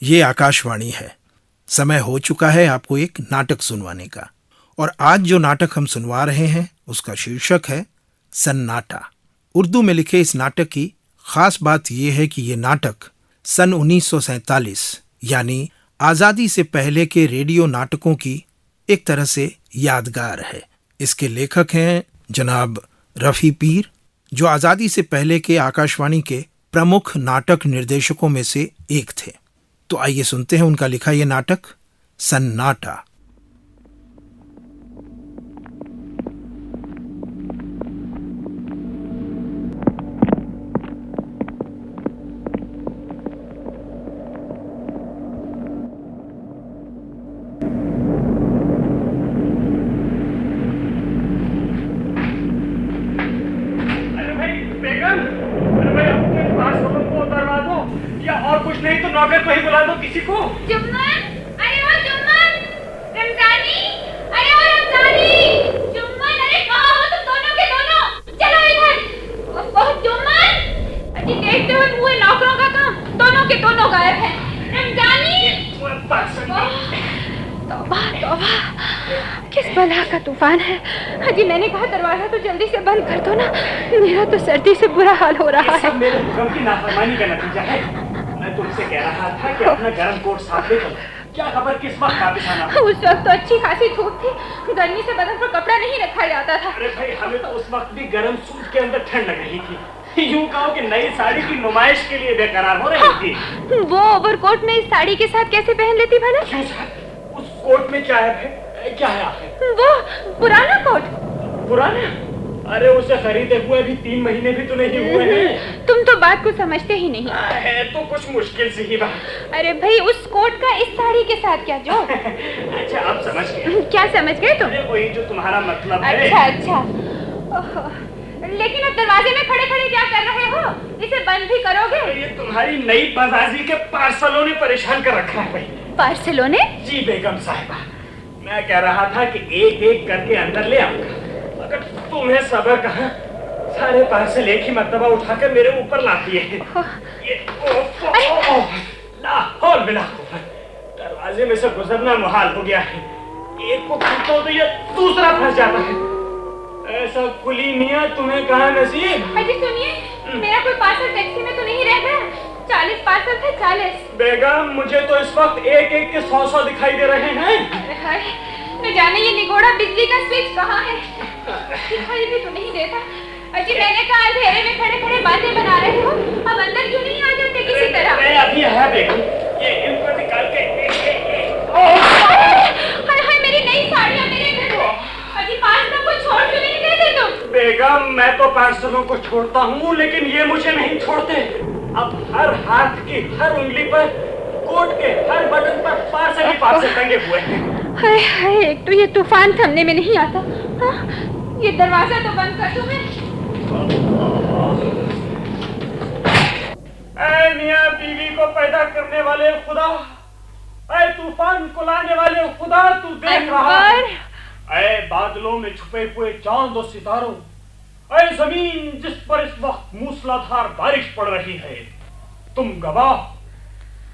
ये आकाशवाणी है। समय हो चुका है आपको एक नाटक सुनवाने का। और आज जो नाटक हम सुनवा रहे हैं उसका शीर्षक है सन्नाटा। उर्दू में लिखे इस नाटक की खास बात यह है कि ये नाटक सन 1947 यानी आज़ादी से पहले के रेडियो नाटकों की एक तरह से यादगार है। इसके लेखक हैं जनाब रफ़ी पीर, जो आज़ादी से पहले के आकाशवाणी के प्रमुख नाटक निर्देशकों में से एक थे। तो आइए सुनते हैं उनका लिखा ये नाटक सन्नाटा। नहीं तो नौकर को ही बुला दो किसी को। जुम्मन, अरे ओ जुम्मन, रमजानी, अरे ओ रमजानी, जुम्मन, अरे कहाँ हो तुम दोनों के दोनों? चलो इधर। ओह जुम्मन, अजी देखते हुए हुए नौकरों का काम, दोनों के दोनों गायब हैं। रमजानी, तौबा तौबा, किस बला का तूफान है। अजी मैंने कहा दरवाजा तो जल्दी से बंद कर दो ना, मेरा तो सर्दी से बुरा हाल हो रहा है। मेरे हुक्म की नाफरमानी का नतीजा है। मैं तुमसे कह रहा था कि अपना गर्म कोट साथ ले चलो। क्या खबर किस वक्त वापस आना? उस वक्त तो अच्छी खासी धूप थी, गर्मी से बदन पर कपड़ा नहीं रखा जाता था। अरे भाई, हमें तो उस वक्त भी गर्म सूट के अंदर ठंड लग रही थी। यूं कहो कि नई साड़ी की नुमाइश के लिए बेकरार हो रही थी। वो ओवरकोट में इस साड़ी के साथ कैसे पहन लेती भला? क्यों सर, उस कोट में क्या है? क्या है आखिर? वो पुराना कोट। पुराना? अरे उसे खरीदे हुए भी 3 महीने भी तो नहीं हुए हैं। तुम तो बात को समझते ही नहीं। है तो कुछ मुश्किल सी ही बात। अरे भाई, उस कोट का इस साड़ी के साथ क्या जोड़? अच्छा, अब समझ गए। क्या समझ गए तुम? अरे वही जो तुम्हारा मतलब है। अच्छा अच्छा। लेकिन अब दरवाजे में खड़े खड़े क्या कर रहे हो? इसे बंद भी करोगे? ये तुम्हारी नई बाजाजी के पार्सलों ने परेशान कर रखा है भाई। पार्सलों ने? जी बेगम साहिबा, मैं कह रहा था कि एक एक करके अंदर ले आऊंगा। अगर तुम्हें सब्र कहा, सारे पार्सल एक ही मर्तबा उठाकर मेरे ऊपर लाती है। ये लाहौल बिला दरवाजे में से गुजरना मुहाल हो गया है। एक को खींचो तो ये दूसरा फंस जाता है। ऐसा खुली मियां तुम्हें कहाँ नसीब। अजी सुनिए, मेरा कोई पार्सल टैक्सी में तो नहीं रहता? 40 पार्सल थे, 40। बेगम, मुझे तो इस वक्त एक एक के 100 दिखाई दे रहे हैं। न जाने ये निगोड़ा बिजली का स्विच कहाँ है, दिखाई भी तो नहीं देता। अजी मैंने कहा अंधेरे में खड़े खड़े बातें बना रहे हो, अब अंदर क्यों नहीं आ जाते किसी तरह? मैं अभी है बेगम, ये इनको निकाल के। हाय हाय, मेरी नई साड़ियाँ मेरे घर में। अजी पार्सल को छोड़ क्यों नहीं देते तुम? बेगम, मैं तो पार्सलों को छोड़ता हूँ, लेकिन ये मुझे नहीं छोड़ते। अब हर हाथ की हर उंगली पर, कोट के हर बटन पर पार्सल ही पार्सल टंगे हुए हैं। हाय हाय, एक तो ये तूफान थमने में नहीं आता। हाँ, ये दरवाजा तो बंद कर दूं मैं। ऐ मियां बीवी को पैदा करने वाले खुदा, ऐ तूफान को लाने वाले खुदा, तू देख रहा है। ऐ बादलों में छुपे हुए चांद और सितारों, ऐ जमीन जिस पर इस वक्त मूसलाधार बारिश पड़ रही है, तुम गवाह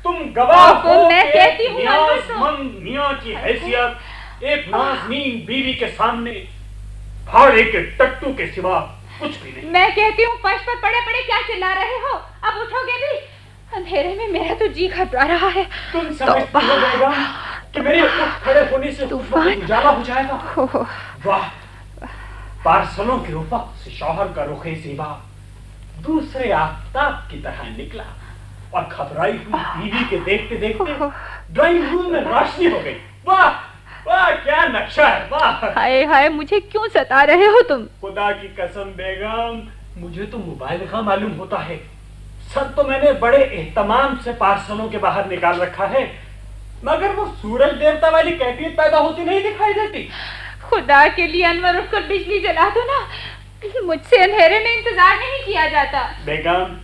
हो। मैं कहती हूँ न्याज़मंद मियां की हैसियत एक नाज़नीन बीवी के सामने भाड़े के टट्टू के सिवा कुछ भी नहीं। मैं कहती हूँ फर्श पर पड़े पड़े क्या चिल्ला रहे हो? अब उठोगे भी? अंधेरे में मेरा तो जी घबरा रहा है। तुम समझती हो बेगम कि मेरे उठ खड़े होने से उजाला हो जाएगा? वाह, पार्सलों के ऊपर से शौहर का रुखे ज़ीबा दूसरे आफताब की तरह निकला और घबराई हुई बीवी के देखते देखते ड्राइंग रूम में रोशनी हो गई। वाह वाह, क्या नक्शा है, वाह। हाय हाय, मुझे क्यों सता रहे हो तुम? खुदा की कसम बेगम, मुझे तो मोबाइल का मालूम होता है। सर तो मैंने बड़े एहतमाम से पार्सलों के बाहर निकाल रखा है, मगर वो सूरज देवता वाली कैफियत पैदा होती नहीं दिखाई देती। खुदा के लिए अनवर उठकर बिजली जला दो ना, मुझसे अंधेरे में इंतजार नहीं किया जाता। बेगम,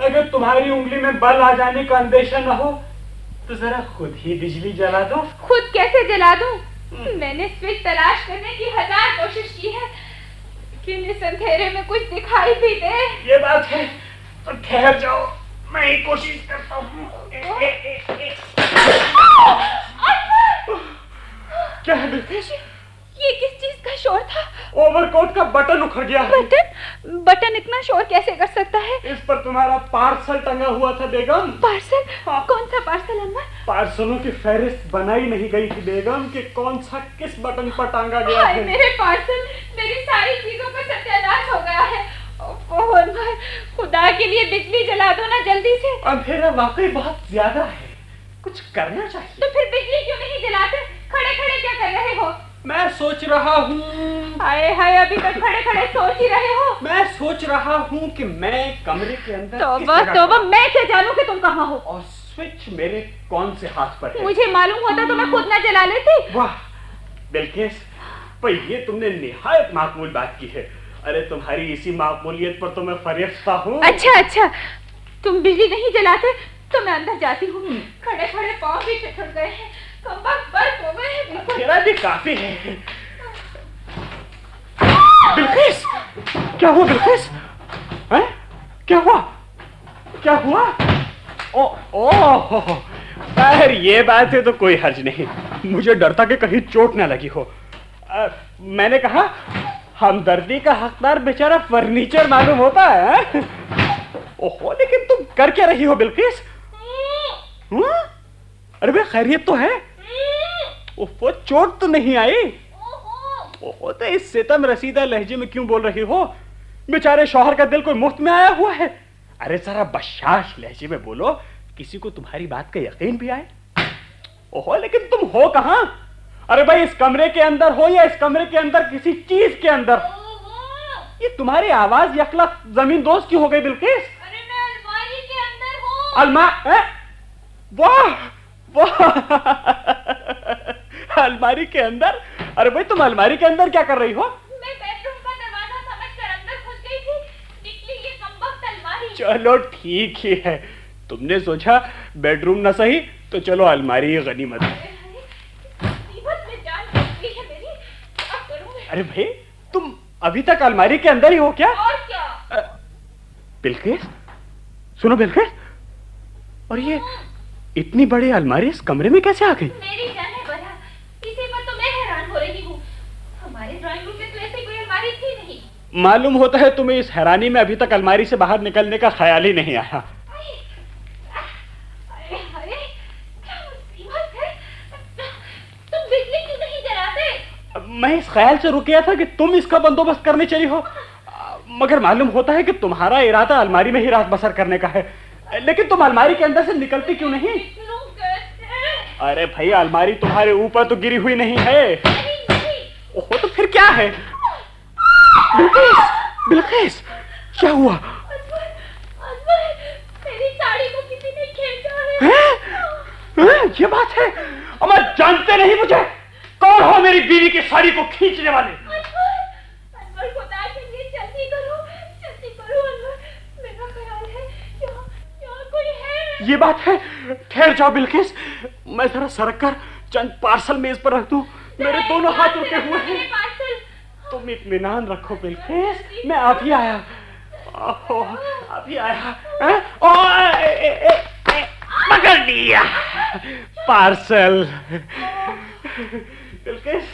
अगर तुम्हारी उंगली में बल आ जाने का अंदेशा न हो तो जरा खुद ही बिजली जला दो। खुद कैसे जला दूं? मैंने स्विच तलाश करने की 1000 कोशिश की है, लेकिन इस अंधेरे में कुछ दिखाई भी दे। ये बात है तो ठहर जाओ, मैं ही कोशिश करता हूँ। ओवरकोट का बटन उखड़ गया है। बटन इतना शोर कैसे कर सकता है? इस पर तुम्हारा पार्सल टंगा हुआ था बेगम। पार्सल? हाँ। कौन सा पार्सल अनवर? पार्सलों की फहरिस्त बनाई नहीं गई थी बेगम कि कौन सा किस बटन पर टांगा गया है। मेरे पार्सल, मेरी सारी चीजों का सत्यानाश हो गया है। अनवर, खुदा के लिए बिजली जला दो ना जल्दी से। अंधेरा वाकई बहुत ज्यादा है, कुछ करना चाहिए। तो फिर बिजली क्यों नहीं जलाते? खड़े खड़े क्या कर रहे हो? मैं सोच रहा हूँ। हाय हाय, अभी तक खड़े खड़े सोच ही रहे हो? मैं सोच रहा हूँ कि मैं कमरे के अंदर तौबा तौबा, मैं क्या जानूं कि तुम कहाँ हो? और स्विच मेरे कौन से हाथ पर है? मुझे मालूम होता तो मैं खुद न जला लेती। वाह बिल्किस, पर ये तुमने निहायत माकूल बात की है। अरे तुम्हारी इसी माकूलियत पर तो मैं फरिश्ता हूँ। अच्छा, तुम बिजली नहीं जलाते तो मैं अंदर जाती हूँ। खड़े खड़े पाँव भी ठिठुर गए हैं, कमबख्त बर्फ हो गए हैं बिल्कुल। तेरा भी काफी है। बिल्किस, क्या हुआ बिल्किस? हैं? क्या हुआ? क्या हुआ? ओह, खैर ये बात है तो कोई हर्ज नहीं। मुझे डर था कि कहीं चोट ना लगी हो। मैंने कहा हमदर्दी का हकदार बेचारा फर्नीचर मालूम होता है। ओहो, लेकिन तुम कर क्या रही हो बिल्किस? अरे भाई खैरियत तो है? ओहो, चोट तो नहीं आई? ओहो, तो इस सितम रसीदा लहजे में क्यों बोल रही हो? बेचारे शौहर का दिल कोई मुफ्त में आया हुआ है। अरे जरा बशाश लहजे में बोलो, किसी को तुम्हारी बात का यकीन भी आए। ओहो, लेकिन तुम हो कहां? अरे भाई, इस कमरे के अंदर हो या इस कमरे के अंदर किसी चीज के अंदर? ये तुम्हारी आवाज यकला जमीन दोस्त की हो गई बिल्किस? अरे मैं अलमारी के अंदर हूँ। वाह अलमारी के अंदर? अरे भाई, तुम अलमारी के अंदर क्या कर रही हो? मैं बेडरूम का दरवाजा समझकर अंदर घुस गई थी, निकली ये कमबख्त अलमारी। चलो ठीक ही है, तुमने सोचा बेडरूम न सही तो चलो अलमारी ही गनीमत है। अरे भाई, तुम अभी तक अलमारी के अंदर ही हो क्या? और क्या? बिल्किस, सुनो बिल्किस, और ये इतनी बड़ी अलमारी इस कमरे में कैसे आ गई? मेरी जाने बना, इसी पर तो मैं हैरान हो रही हूँ। हमारे ड्राइंग रूम में तो ऐसी कोई अलमारी थी नहीं। मालूम होता है तुम्हें इस हैरानी में अभी तक अलमारी से बाहर निकलने का ख्याल ही नहीं आया। अरे क्या मुसीबत है? तुम बिजली क्यों नहीं जलाते? मैं इस ख्याल से रुक गया था कि तुम इसका बंदोबस्त करने चली हो, मगर मालूम होता है कि तुम्हारा इरादा अलमारी में ही रात बसर करने का है। लेकिन तुम अलमारी के अंदर से निकलती क्यों नहीं? अरे भाई, अलमारी तुम्हारे ऊपर तो गिरी हुई नहीं है। ओहो, तो फिर क्या है? बिल्किस, क्या हुआ? मेरी साड़ी को किसी ने खींचा है। ये बात है? अमर जानते नहीं मुझे? कौन हो मेरी बीवी की साड़ी को खींचने वाले? अनवर, खुदा के लिए जल्दी करो अनवर। मेरा ख्याल है यहाँ कोई है। ये बात है? ठहर जाओ बिल्किस, मैं जरा सरक कर चंद पार्सल मेज पर रख दूं। मेरे दोनों हाथ रुके हुए हैं। तुम इत्मीनान रखो बिल्किस, मैं अभी आया। अभी आया। पकड़ लिया पार्सल। बिल्किस,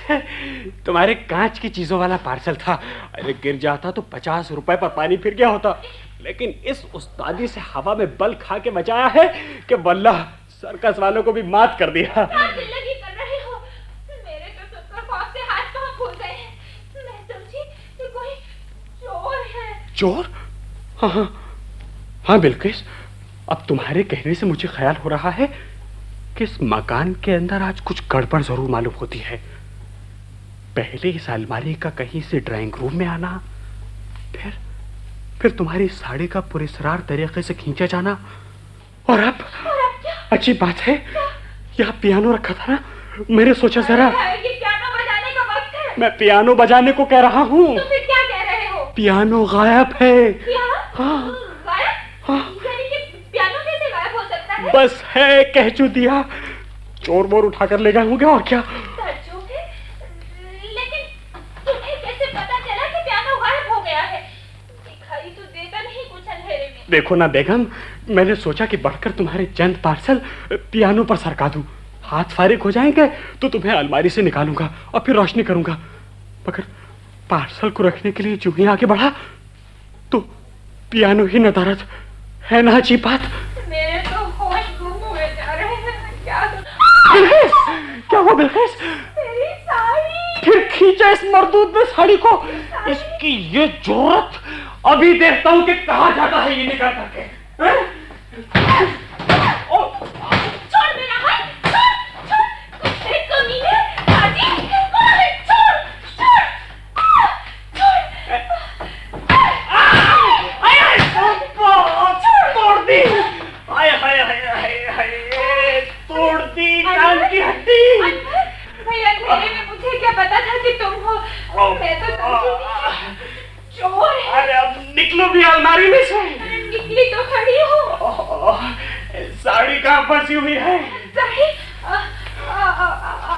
तुम्हारे कांच की चीजों वाला पार्सल था। अरे गिर जाता तो 50 रुपए पर पानी फिर गया होता, लेकिन इस उस्तादी से हवा में बल खा के बचाया है कि वल्लाह सर्कस वालों को भी मात कर दिया। दिल्लगी कर रहे हो? मेरे तो सुनकर खौफ से हाथ पांव फूल गए हैं। मैं समझी कि कोई चोर है। चोर? हाँ बिल्किस, अब तुम्हारे कहने से मुझे ख्याल हो रहा है कि इस मकान के अंदर आज कुछ गड़बड़ जरूर मालूम होती है। पहले इस अलमारी का कहीं से ड्राइंग रूम में आना, फिर तुम्हारी साड़ी का पुरस्कार तरीके से खींचा जाना, और अब अच्छी बात है, यहाँ पियानो रखा था ना, मैंने सोचा जरा। ये पियानो बजाने का वक्त है। मैं पियानो बजाने को कह रहा हूँ। तो फिर क्या कह रहे हो? पियानो गायब है। हाँ। यानी कि पियानो कैसे गायब हो सकता है? बस है, कह चू दिया। चोर वोर उठाकर ले गए होंगे और क्या। लेकिन तुम्हें कैसे पता चला कि पियानो गायब हो गया है? दिखाई तो देता नहीं कुछ अंधेरे में। देखो ना बेगम, मैंने सोचा कि बढ़कर तुम्हारे चंद पार्सल पियानो पर सरका दूं। हाथ फारिग हो जाएंगे तो तुम्हें अलमारी से निकालूंगा और फिर रोशनी करूंगा। पार्सल को रखने के लिए जो ही आगे बढ़ा तो पियानो ही नदारद। है ना अजीब बात? मेरे तो होश गुम हुए जा रहे हैं। क्या हुआ बिल्किस? मेरी साड़ी। फिर खींचा इस मरदूद में साड़ी को। इसकी ये जोरत, अभी देखता हूँ कि कहाँ जाता है ये निकल करके। छोड़ मेरा हाथ, छोड़, कुत्ते कमीने, राजी, छोड़। तोड़ दी। हाय तोड़ दी कान की हड्डी। भाई अंधेरे में मुझे क्या पता था कि तुम हो। मैं तो चोर है। अरे अब निकलो भी अलमारी में से। निकली तो खड़ी हूँ। साड़ी कहाँ फंसी हुई है? साड़ी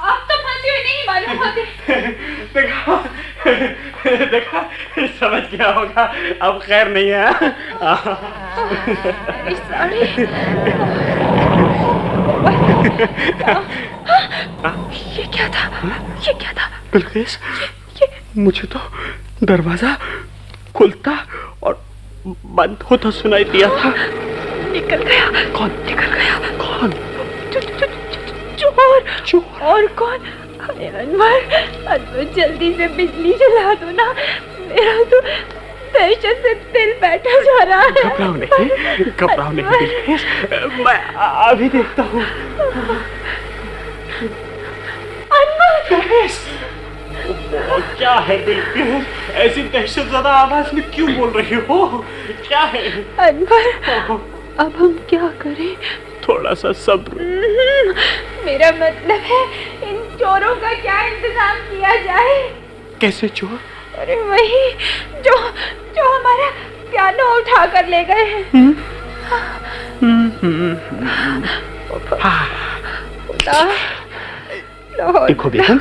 अब तो फंसी हुई नहीं मालूम होती। देखा समझ गया होगा, अब खैर नहीं है। साड़ी ये क्या था? बिल्किस, मुझे तो दरवाजा खुलता और बंद होता सुनाई दिया था। निकल गया। कौन? चोर। और कौन? अनवर जल्दी से बिजली जला दो ना, मेरा तो दहशत से दिल बैठा जा रहा है। घबराओ नहीं बिल्किस, मैं अभी देखता हूँ। बिल्किस, क्या है बिल्किस? ऐसी दहशतज़दा आवाज में क्यों बोल रही हो? क्या है? अनवर, अब हम क्या करें? थोड़ा सा सब्र। मेरा मतलब है इन चोरों का क्या इंतजाम किया जाए? कैसे चोर? अरे वही जो हमारा पियानो उठा कर ले गए हैं। देखो बेगम,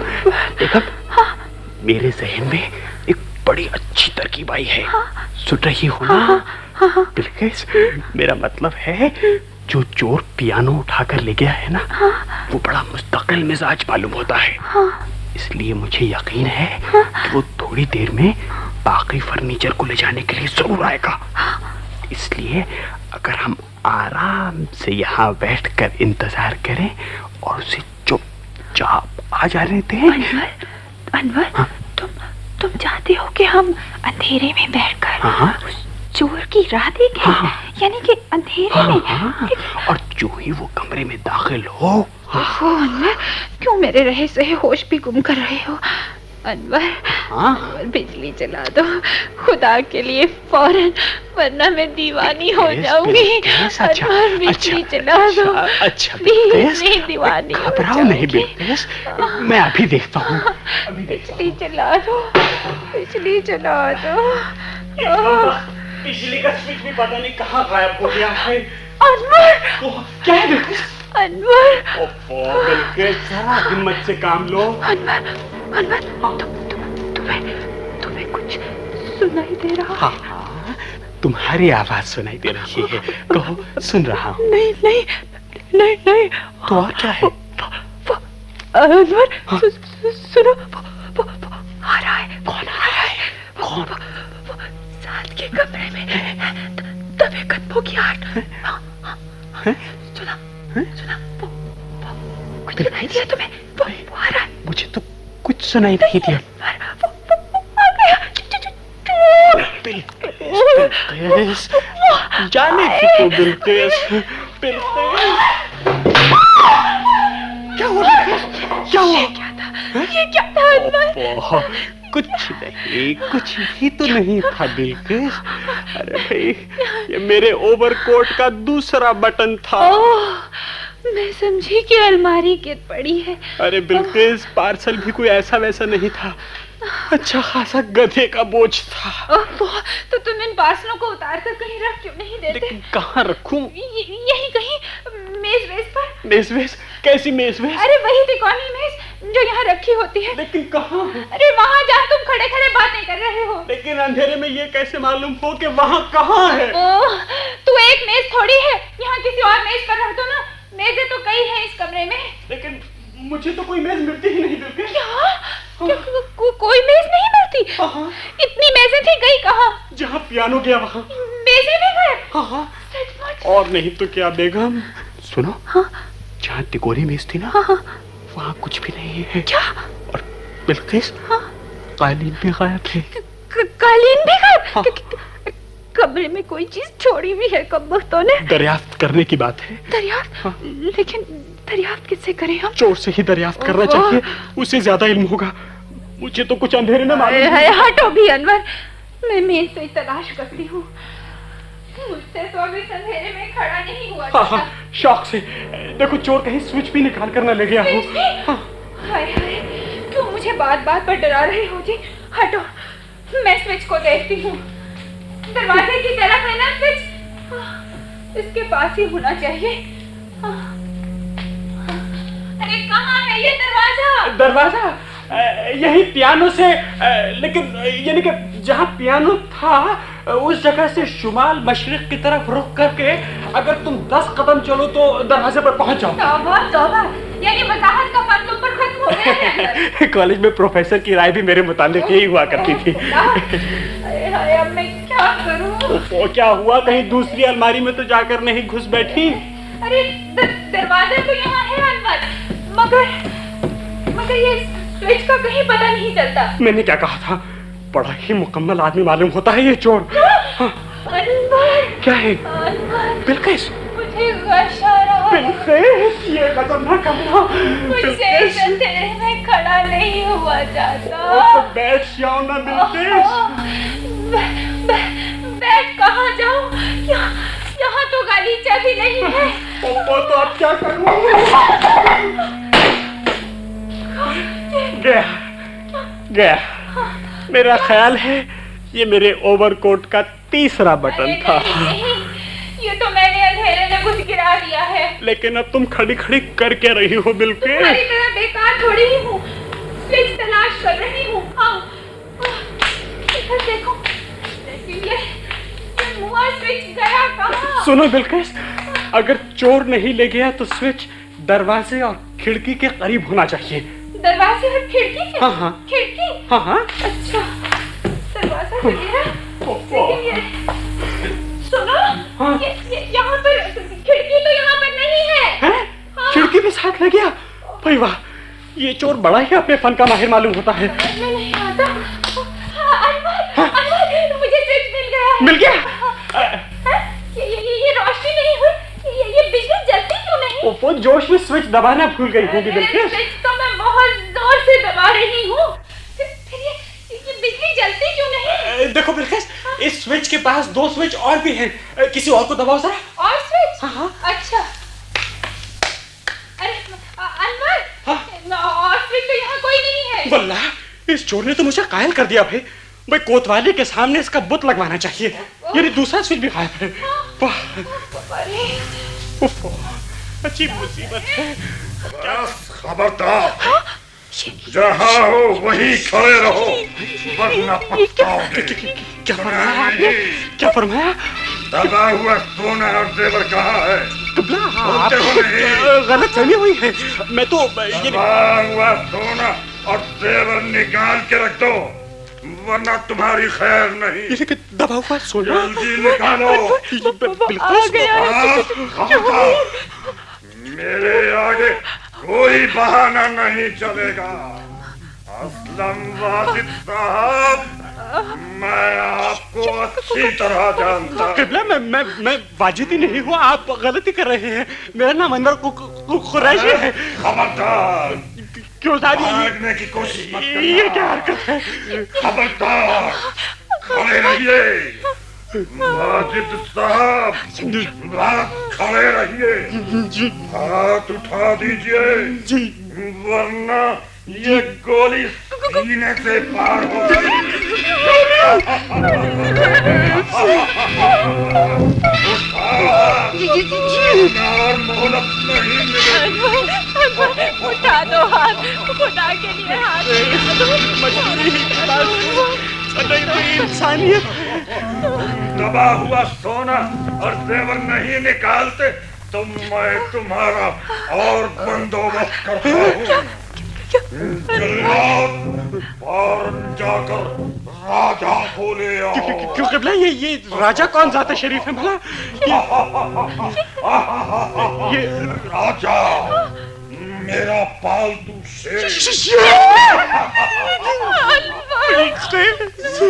मेरे जहन में एक बड़ी अच्छी तरकीब आई है। सुन रही हो ना? बिल्किस, मेरा मतलब है जो चोर पियानो उठाकर ले गया है ना, वो बड़ा मुस्तकिल मिजाज मालूम होता है। इसलिए मुझे यकीन है कि वो थोड़ी देर में बाकी फर्नीचर को ले जाने के लिए जरूर आएगा। इसलिए अगर हम आराम से यहाँ बैठकर इंतजार करें और उसे चुपचाप आ जाने दें। अनवर, हाँ? तुम चाहते हो कि हम अंधेरे में बैठकर उस चोर की राह देखें? यानी कि अंधेरे में? और जो ही वो कमरे में दाखिल हो। अनवर, क्यों मेरे रहे सहे होश भी गुम कर रहे हो? अनवर, बिजली जला दो खुदा के लिए फौरन, वरना मैं दीवानी हो जाऊंगी। अनवर, बिजली जला दो। अच्छा प्लीज, नहीं दीवानी। घबराओ नहीं बिल्किस, मैं अभी देखता हूँ। बिजली जला दो। बिजली का स्विच भी पता नहीं कहाँ गायब हो गया है। अनवर, क्या है बिल्किस? अनवर, ओफो बिल्किस, जरा हिम्मत से काम लो। अनवर, तुम्हें कुछ सुनाई दे रहा है? हाँ, तुम्हारी आवाज सुनाई दे रही है। कहो, सुन रहा हूँ। नहीं। तो और क्या है? अनवर, सुनो, वो आ रहा है। कौन आ रहा है? कौन? साथ के कमरे में दबे कदमों की आहट। सुना, वो कुछ सुनाई दिया तुम्हें? वो आ रहा है। मुझे तो कुछ सुनाई नहीं दिया। वो आ गया। बिल्किस, जाने की तो बिल्किस। क्या हुआ? ये क्या था अनवर? कुछ ही तो नहीं था बिल्किस। अरे भाई, ये मेरे ओवरकोट का दूसरा बटन था। मैं समझी कि अलमारी गिर पड़ी है। अरे बिल्किस, पार्सल भी कोई ऐसा वैसा नहीं था, अच्छा खासा गधे का बोझ था। तो तुम इन पार्सलों को उतार कर कहीं रख क्यों नहीं देते? लेकिन कहाँ रखूं? यही कहीं मेज पर। मेज? कैसी मेज? अरे वही तिकोनी मेज जो यहाँ रखी होती है। लेकिन कहाँ? अरे वहाँ जहाँ तुम खड़े खड़े बातें कर रहे हो। लेकिन अंधेरे में ये कैसे मालूम हो कि वहाँ कहाँ है? तू एक मेज थोड़ी है, यहाँ किसी और मेज पर रख दो ना। मेजें तो कई हैं इस कमरे में। लेकिन मुझे तो कोई मेज मिलती ही नहीं बिल्किल। क्या? कोई मेज नहीं मिलती? थी। इतनी मेज़ें थी, गई कहाँ? जहाँ पियानो गया वहाँ। मेज़ें भी गए? हाँ। सचमुच? और नहीं तो क्या बेगम। सुनो। हाँ। जहाँ तिकोरी मेज थी ना, हाँ। वहाँ कुछ भी नहीं है। क्या? और बिल्किस, कालीन भी गायब है। कालीन भी गायब? कमरे में कोई चीज छोड़ी हुई है कमबख्तों ने। दरियाफ्त करने की बात है। दरियाफ्त? हाँ। लेकिन दरियाफ्त किससे करें हम? चोर से ही दरियाफ्त करना चाहिए, उसे ज्यादा इल्म होगा। मुझे तो कुछ अंधेरे में मालूम है। हटो भी अनवर, मैं मेज से तलाश करती हूँ। मुझसे तो अभी अंधेरे में खड़ा नहीं हुआ जाता। हाँ, शौक से। देखो चोर कहीं स्विच भी निकाल कर न ले गया हो। हाय हाय, क्यों मुझे बात बात पर डरा रहे हो जी? हटो, मैं स्विच को देखती हूँ। दरवाजे की तरफ है ना स्विच? इसके पास ही होना चाहिए। अरे कहाँ है ये दरवाजा? दरवाजा यही पियानो से, लेकिन यानी कि जहाँ पियानो था उस जगह से शुमाल मशरिक की तरफ रुख करके अगर तुम 10 कदम चलो तो दरवाजे पर पहुंच जाओ। तौबा तौबा, यानी वजाहत का फन तुम पर खत्म हो गया है। कॉलेज में प्रोफेसर की राय भी मेरे मुतालिक यही हुआ करती थी। अरे अब मैं क्या करूं? तो क्या हुआ, कहीं दूसरी अलमारी में तो जाकर नहीं घुस बैठी? अरे दरवाजा तो यहाँ है अनवर, मगर ये स्विच का कहीं पता नहीं चलता। मैंने क्या कहा था, बड़ा ही मुकम्मल आदमी मालूम होता है ये चोर। अनवर, क्या है? अनवर, बिल्किस, मुझे गश आ रहा है। बिल्किस, ये कदम ना करना। मुझसे इस अंधेरे में खड़ा नहीं हुआ जाता। तो बैठ जाओ ना बिल्किस। बैठ कहाँ जाऊँ? यहाँ तो गालीचा भी नहीं है। वो तो अब क्या करूँ? गया। मेरा ख्याल है ये मेरे ओवरकोट का तीसरा बटन था। नहीं, ये तो मैंने अंधेरे में कुछ गिरा दिया है। लेकिन अब तुम खड़ी खड़ी कर क्या रही हो बिल्किस? तुम्हारी तरह बेकार थोड़ी ही हूँ, स्विच तलाश कर रही हूँ। इधर देखो, लेकिन ये मुआ स्विच गया कहाँ? सुनो बिल्किस, अगर चोर नहीं ले गया तो स्विच दरवाजे और खिड़की के करीब होना चाहिए। दरवाजे और खिड़की के? हाँ। खिड़की? हाँ। अच्छा, दरवाजा तो गिरा, लेकिन ये सुनो, ये यहाँ पर खिड़की तो यहाँ पर नहीं है। हाँ? खिड़की भी साथ ले गया? भाई वाह, ये चोर बड़ा ही अपने फन का माहिर मालूम होता है। नहीं आता। अनवर, मुझे स्विच मिल गया है। मिल गया? ये रोशनी नहीं हुई, ये बिजली जलती क्यों नहीं? वो जोश में स्विच दबाना भूल गई होगी बिल्किस। स्विच तो मैं बहुत जोर से दबा रही हूँ, फिर ये बिजली जलती क्यों नहीं? देखो बिल्किस, इस स्विच के पास 2 स्विच और भी हैं, किसी और को दबाओ जरा। और स्विच? हाँ। अच्छा, अरे अनवर, और स्विच तो यहाँ कोई नहीं है। वल्लाह, इस चोर ने तो मुझे कायल कर दिया भाई। कोतवाली के सामने इसका बुत लगवाना चाहिए। यानी दूसरा स्विच भी गायब है। वाह, अच्छी मुसीबत है। खबरदार, जहाँ हो वहीं खड़े रहो, वरना पछताओगे। क्या फरमाया आपने? क्या फरमाया? दबा हुआ सोना और जेवर कहाँ है? गलत फहमी हुई है। मैं तो दबा हुआ सोना और जेवर निकाल के रख दो, वरना तुम्हारी खैर नहीं। दबा हुआ सोना जल्दी निकालो। मेरे आगे कोई बहाना नहीं चलेगा। असलम वाजिद साहब, मैं आपको अच्छी तरह जानता हूँ। मैं वाजिद ही नहीं हूँ, आप गलती कर रहे हैं। मेरा नाम अनवर कुरैशी है। खबरदार, क्यों साहब? भागने की कोशिश मत करना। ये क्या हरकत है? खबरदार, खड़े रहिए। वाजिद साहब, खड़े रहिए। हाथ उठा दीजिए, वरना ये गोली सीने से पार हो और मोहलत नहीं मिलेगी। उठा दो हाथ, खुदा के लिए हाथ इंसानियत। दबा हुआ सोना और जेवर नहीं निकालते तो मैं तुम्हारा और बंदोबस्त करता हूँ। फौरन जाकर राजा को ले आओ। क्यों क़िबला, ये राजा कौन ज़ात शरीफ है भला? ये राजा मेरा पालतू शेर।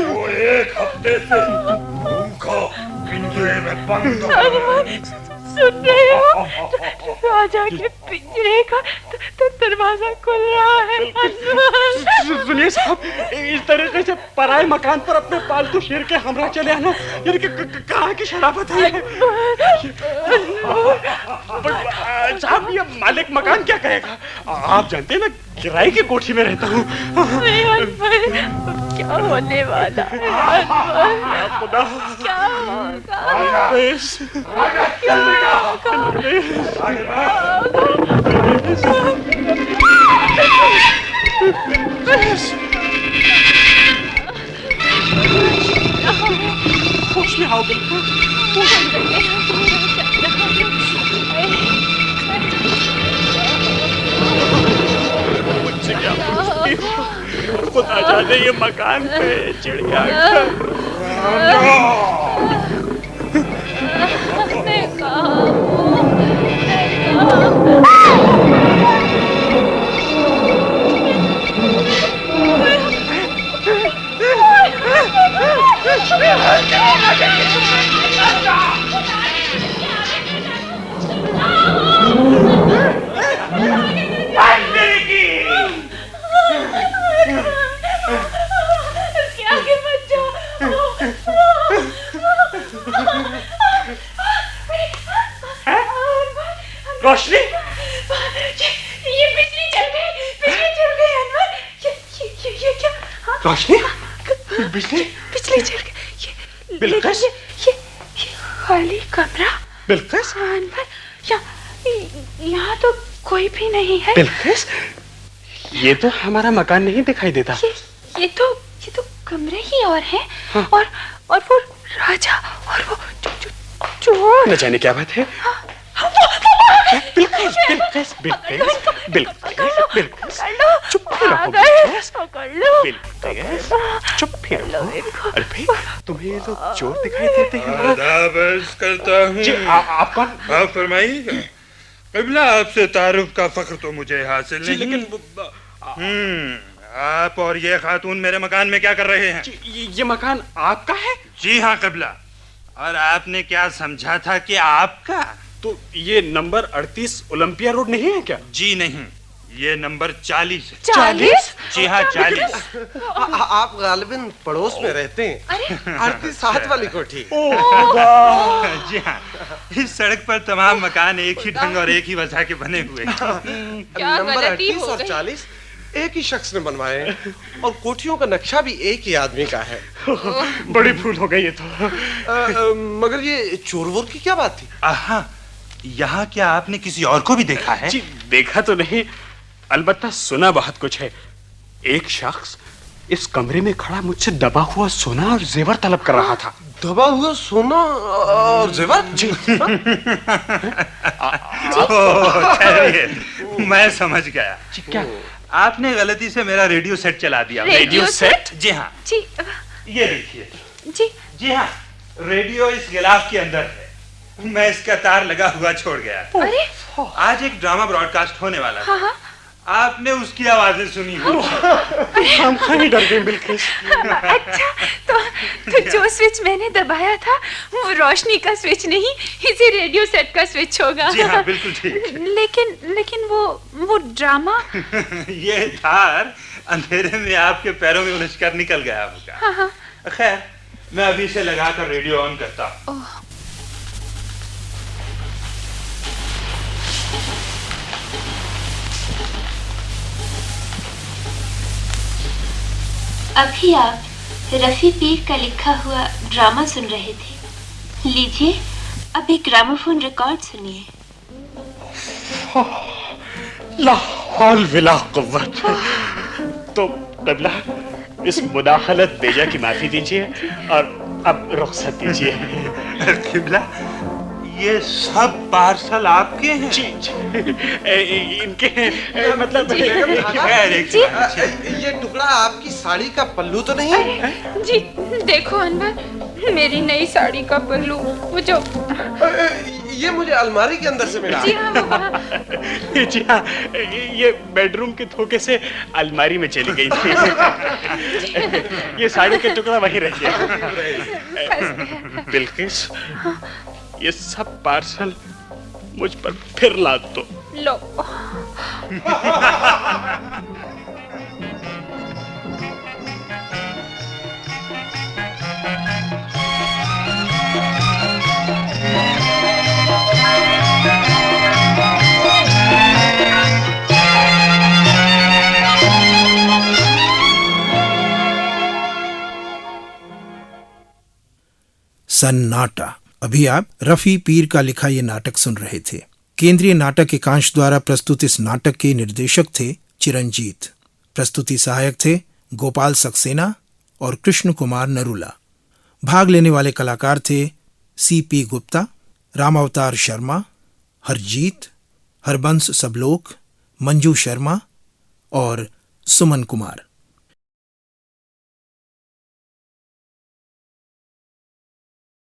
वो एक हफ्ते से भूखा पिंजरे में बंद है। सुन रहे हो? राजा के पिंजरे का दरवाजा खुल रहा है। सुनिए साहब, इस तरीके से पराए मकान पर अपने पालतू शेर के हमरा चले आना, यानी कि कहाँ की शराफत है? साहब, ये मालिक मकान क्या कहेगा? आप जानते हैं मैं किराए की कोठी में रहता हूँ। क्या होने वाला है? खुदा, क्या होगा? होश में आओ बिल्कुल। मुझसे क्या पूछती हो? खुदा जाने ये मकान पे चिड़िया रोशनी, ये बिजली चल गई अनवर। ये क्या? रोशनी, बिजली चल गई। बिल्किस, ये खाली कमरा। बिल्किस, अनवर, यहाँ तो कोई भी नहीं है। बिल्किस, ये तो हमारा मकान नहीं दिखाई देता। ये तो कमरे ही और हैं। हाँ। और वो राजा और वो चोर। न जाने क्या बात है। बिल्किस, चुप रहो। चुप रहो। अरे भाई, तुम्हें ये लोग चोर दिखाई देते हैं? बस करता हूँ। आप कौन? आप फरमाइए। क़िबला, आपसे तारुफ का फख्र तो मुझे हासिल नहीं, लेकिन आप और ये खातून मेरे मकान में क्या कर रहे हैं? ये मकान आपका है? जी हाँ क़िबला। और आपने क्या समझा था कि आपका? तो ये नंबर 38 ओलंपिया रोड नहीं है क्या? जी नहीं, ये नंबर 40 है। 40? जी हाँ, 40। आप गालिबन पड़ोस में रहते हैं। 38 वाली कोठी। जी हाँ, इस सड़क पर तमाम मकान एक ही ढंग और एक ही वजह के बने हुए हैं। नंबर 38 और 40 एक ही शख्स ने बनवाए हैं और कोठियों का नक्शा भी एक ही आदमी का है। बड़ी भूल हो गई ये तो। मगर ये चोर वोर की क्या बात थी? यहाँ क्या आपने किसी और को भी देखा है? जी, देखा तो नहीं, अलबत्ता सुना बहुत कुछ है। एक शख्स इस कमरे में खड़ा मुझसे दबा हुआ सोना और जेवर तलब कर रहा था। दबा हुआ सोना और जेवर? जी। ठहरिए, मैं समझ गया। क्या? आपने गलती से मेरा रेडियो सेट चला दिया। Radio set? जी हाँ। जी। ये देखिए। जी हाँ, रेडियो इस गिलाफ के अंदर है। मैं इसका तार लगा हुआ छोड़ गया। अरे, आज एक ड्रामा ब्रॉडकास्ट होने वाला था। हाँ। आपने उसकी आवाजें सुनी हो? हम कहीं डर गए बिल्कुल। अच्छा, तो जो स्विच मैंने दबाया था वो रोशनी का स्विच नहीं, इसी रेडियो सेट का स्विच होगा। जी हाँ, बिल्कुल ठीक। लेकिन वो ड्रामा। ये तार अंधेरे में आपके पैरों में उलझकर निकल गया होगा। हाँ। खैर, मैं अभी से लगाकर रेडियो ऑन करता हूँ। अभी आप रफी पीर का लिखा हुआ ड्रामा सुन रहे थे। लीजिए, अब एक ग्रामोफोन रिकॉर्ड सुनिए। ला हौल वला कुव्वत। तो क़िबला, इस मुदाखलत बेजा की माफी दीजिए और अब रुखसत दीजिए। क़िबला, ये सब पार्सल आपके हैं? जी इनके मतलब ये टुकड़ा आपकी साड़ी का पल्लू तो नहीं? जी देखो अनवर, मेरी नई साड़ी का पल्लू, वो जो ये मुझे अलमारी के अंदर से मिला। जी हाँ, वो वहाँ। जी हाँ, ये बेडरूम के धोखे से अलमारी में चली गई थी। ये साड़ी का टुकड़ा वहीं रह गया। बिल्किस, ये सब पार्सल मुझ पर फिर लाद दो। लो। सन्नाटा। अभी आप रफी पीर का लिखा ये नाटक सुन रहे थे। केंद्रीय नाटक एकांश द्वारा प्रस्तुत इस नाटक के निर्देशक थे चिरंजीत। प्रस्तुति सहायक थे गोपाल सक्सेना और कृष्ण कुमार नरूला। भाग लेने वाले कलाकार थे CP गुप्ता, रामावतार शर्मा, हरजीत, हरबंस सबलोक, मंजू शर्मा और सुमन कुमार।